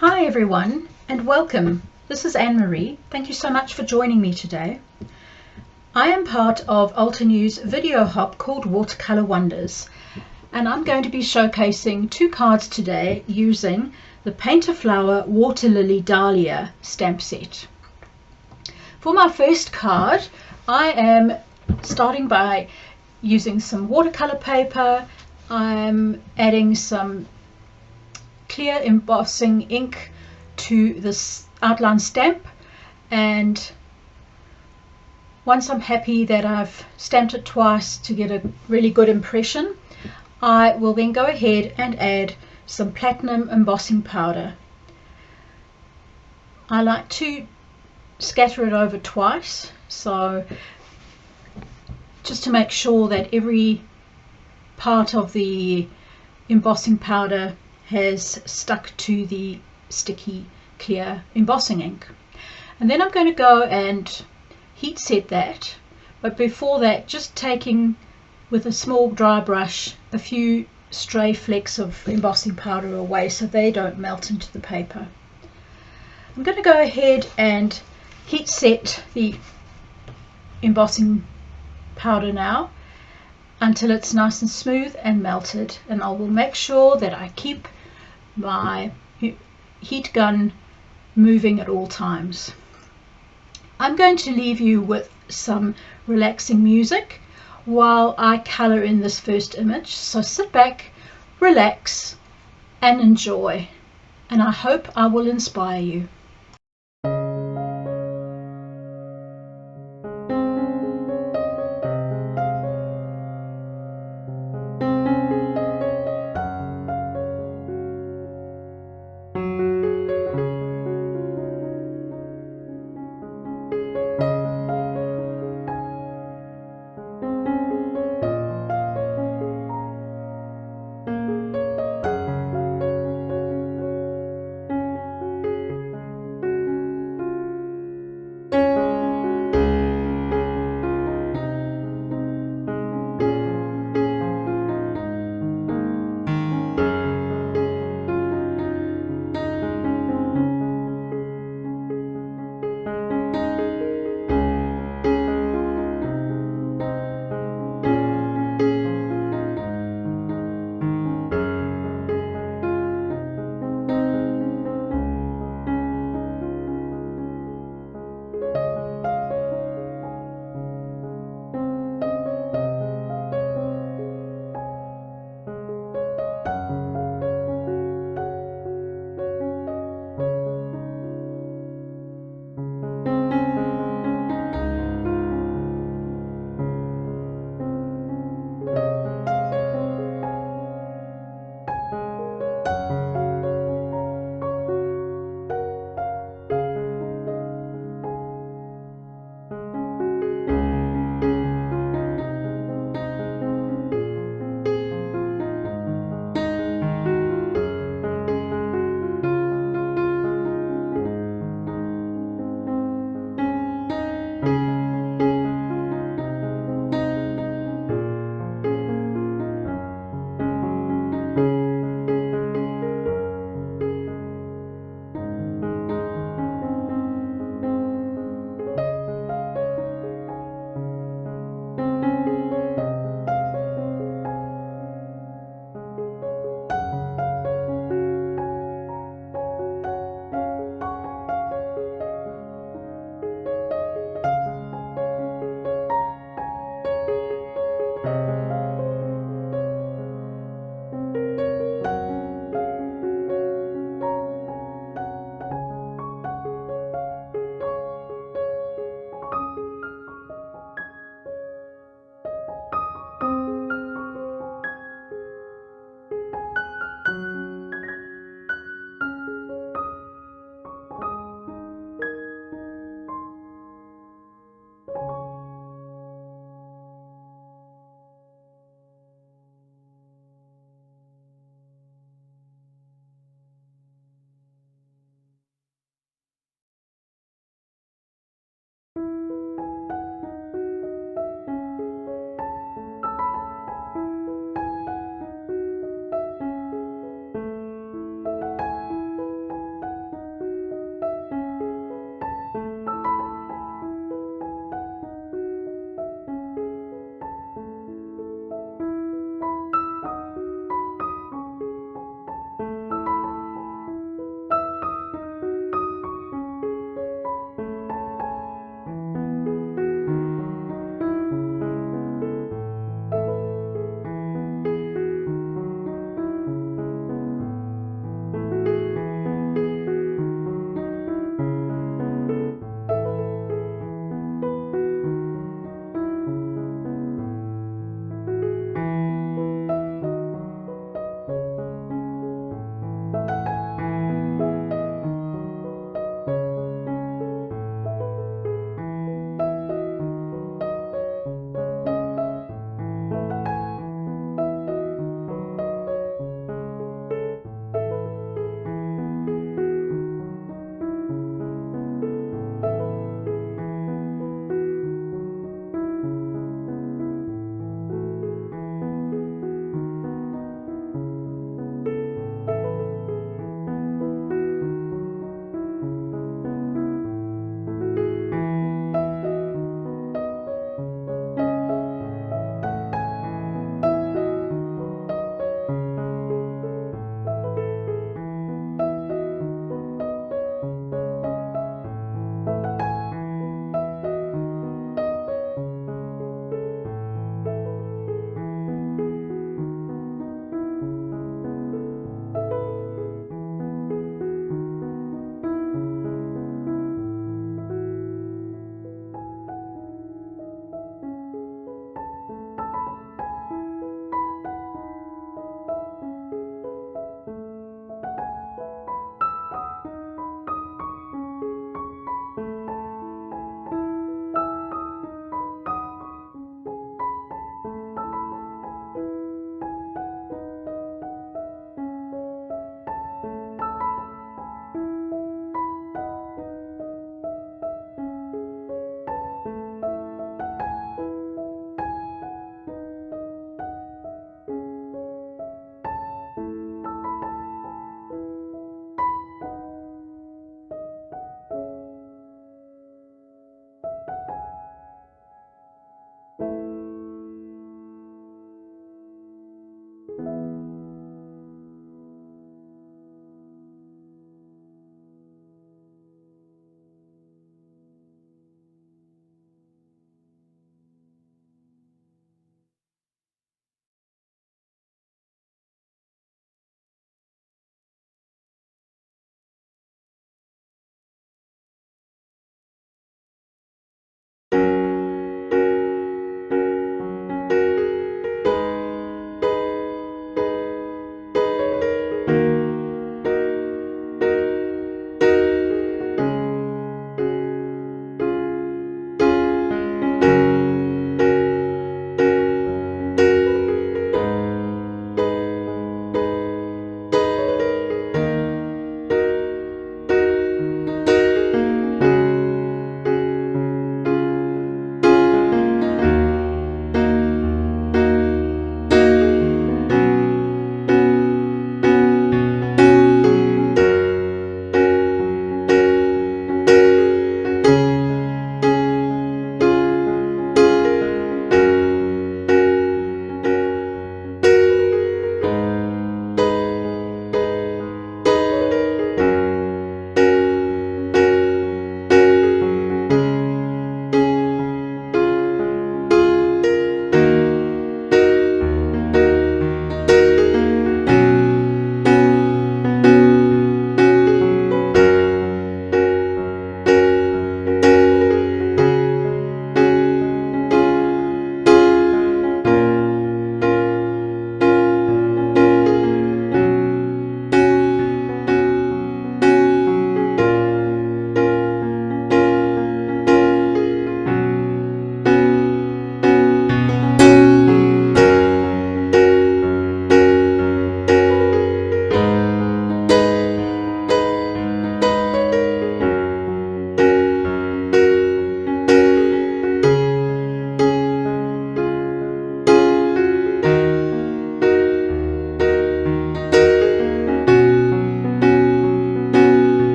Hi everyone and welcome. This is Anne-Marie. Thank you so much for joining me today. I am part of Altenew's video hop called Watercolor Wonders, and I'm going to be showcasing two cards today using the Paint a Flower Water Lily Dahlia stamp set. For my first card, I am starting by using some watercolor paper. I'm adding some clear embossing ink to this outline stamp, and once I'm happy that I've stamped it twice to get a really good impression, I will then go ahead and add some platinum embossing powder. I like to scatter it over twice, so just to make sure that every part of the embossing powder has stuck to the sticky clear embossing ink. And then I'm going to go and heat set that, but before that just taking with a small dry brush a few stray flecks of embossing powder away so they don't melt into the paper. I'm going to go ahead and heat set the embossing powder now until it's nice and smooth and melted, and I will make sure that I keep my heat gun moving at all times. I'm going to leave you with some relaxing music while I color in this first image, so sit back, relax and enjoy, and I hope I will inspire you.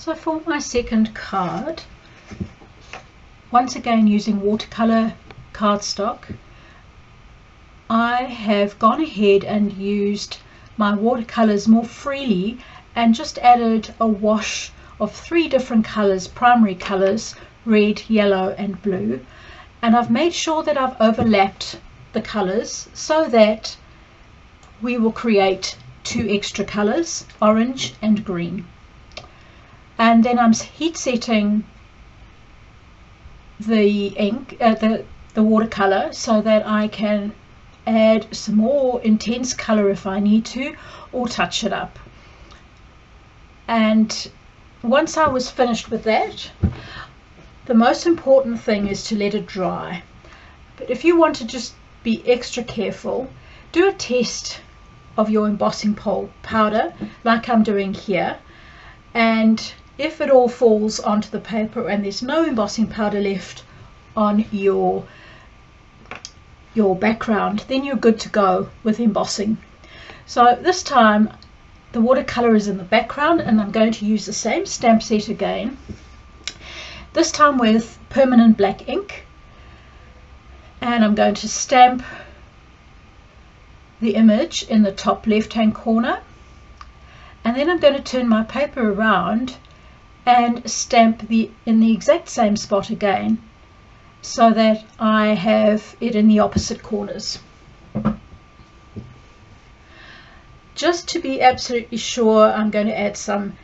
So for my second card, once again using watercolor cardstock, I have gone ahead and used my watercolors more freely and just added a wash of 3 different colors, primary colors, red, yellow and blue, and I've made sure that I've overlapped the colors so that we will create 2 extra colors, orange and green. And then I'm heat setting the ink, the watercolor, so that I can add some more intense color if I need to, or touch it up. And once I was finished with that, the most important thing is to let it dry. But if you want to just be extra careful, do a test of your embossing powder like I'm doing here, and if it all falls onto the paper and there's no embossing powder left on your background, then you're good to go with embossing. So this time the watercolor is in the background, and I'm going to use the same stamp set again, this time with permanent black ink, and I'm going to stamp the image in the top left hand corner, and then I'm going to turn my paper around and stamp in the exact same spot again, so that I have it in the opposite corners. Just to be absolutely sure, I'm going to add some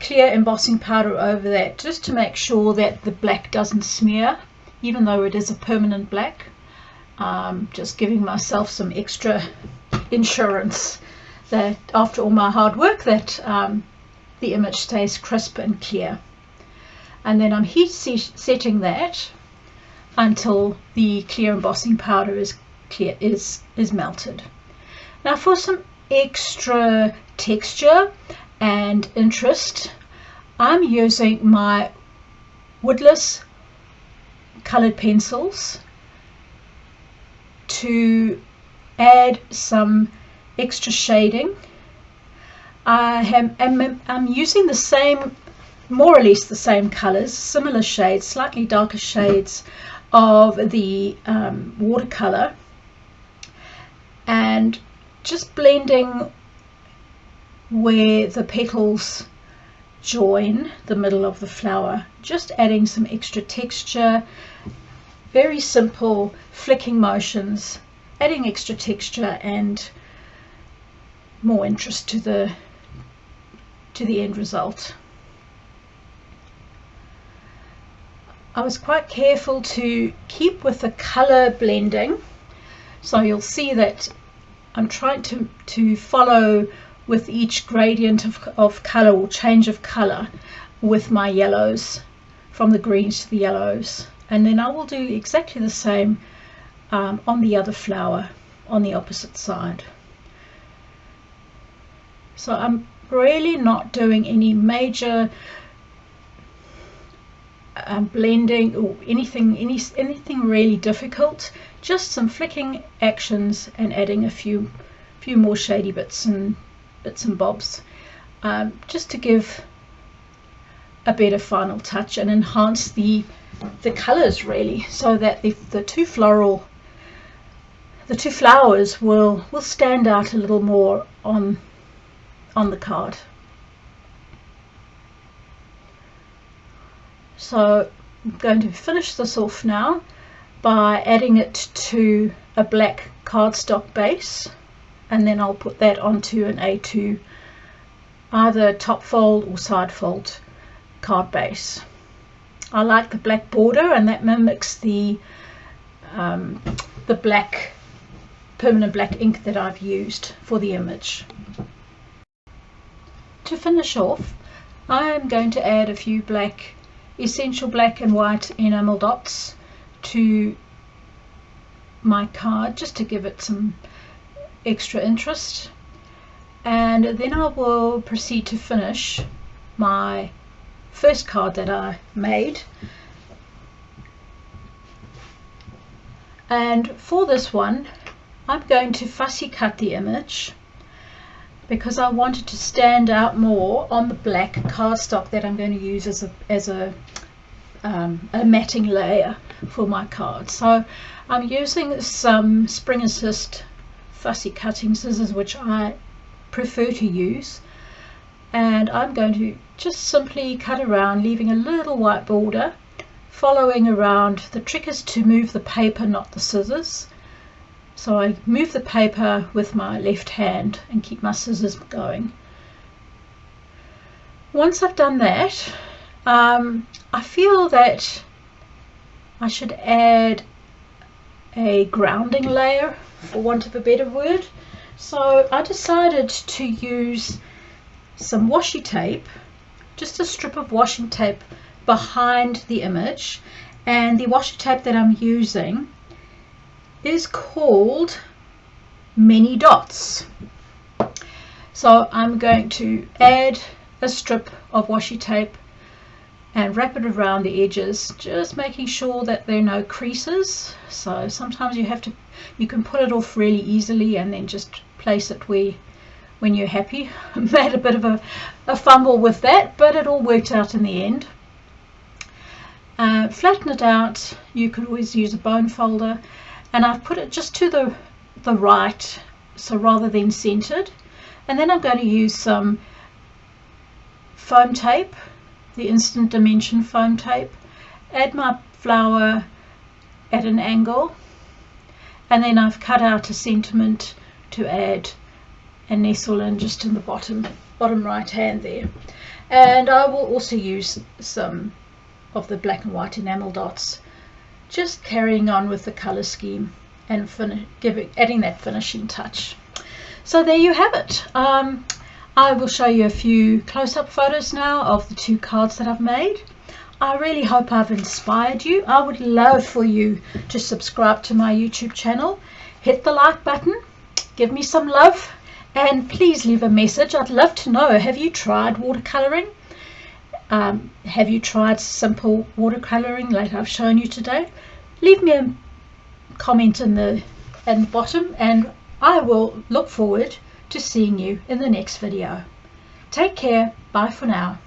clear embossing powder over that, just to make sure that the black doesn't smear, even though it is a permanent black. Just giving myself some extra insurance that after all my hard work that the image stays crisp and clear. And then I'm heat setting that until the clear embossing powder is melted. Now for some extra texture and interest, I'm using my woodless colored pencils to add some extra shading. I'm using the same, more or less the same colors, similar shades, slightly darker shades of the watercolor, and just blending where the petals join the middle of the flower, just adding some extra texture. Very simple flicking motions, adding extra texture and more interest to the end result. I was quite careful to keep with the color blending, so you'll see that I'm trying to follow with each gradient of color or change of color with my yellows, from the greens to the yellows. And then I will do exactly the same on the other flower on the opposite side. So I'm really not doing any major blending or anything really difficult, just some flicking actions and adding a few more shady bits and bobs, just to give a better final touch and enhance the colors really, so that the two flowers will stand out a little more on the card. So I'm going to finish this off now by adding it to a black cardstock base, and then I'll put that onto an A2 either top fold or side fold card base. I like the black border, and that mimics the black permanent black ink that I've used for the image. To finish off, I am going to add a few essential black and white enamel dots to my card, just to give it some extra interest, and then I will proceed to finish my first card that I made. And for this one, I'm going to fussy cut the image, because I wanted to stand out more on the black cardstock that I'm going to use as a matting layer for my card. So I'm using some Spring Assist fussy cutting scissors, which I prefer to use, and I'm going to just simply cut around, leaving a little white border, following around. The trick is to move the paper, not the scissors. So I move the paper with my left hand and keep my scissors going. Once I've done that, I feel that I should add a grounding layer, for want of a better word. So I decided to use some washi tape, just a strip of washi tape behind the image, and the washi tape that I'm using is called Many Dots. So I'm going to add a strip of washi tape and wrap it around the edges, just making sure that there are no creases. So sometimes you can put it off really easily and then just place it when you're happy. I made a bit of a fumble with that, but it all worked out in the end. Flatten it out. You could always use a bone folder, and I've put it just to the right, so rather than centered. And then I'm going to use some foam tape, the Instant Dimension foam tape, add my flower at an angle, and then I've cut out a sentiment to add and nestle in just in the bottom right hand there. And I will also use some of the black and white enamel dots, just carrying on with the color scheme and adding that finishing touch. So there you have it. I will show you a few close-up photos now of the two cards that I've made. I really hope I've inspired you. I would love for you to subscribe to my YouTube channel, hit the like button, give me some love, and please leave a message. I'd love to know, have you tried watercoloring? Have you tried simple watercoloring like I've shown you today? Leave me a comment in the bottom, and I will look forward to seeing you in the next video. Take care. Bye for now.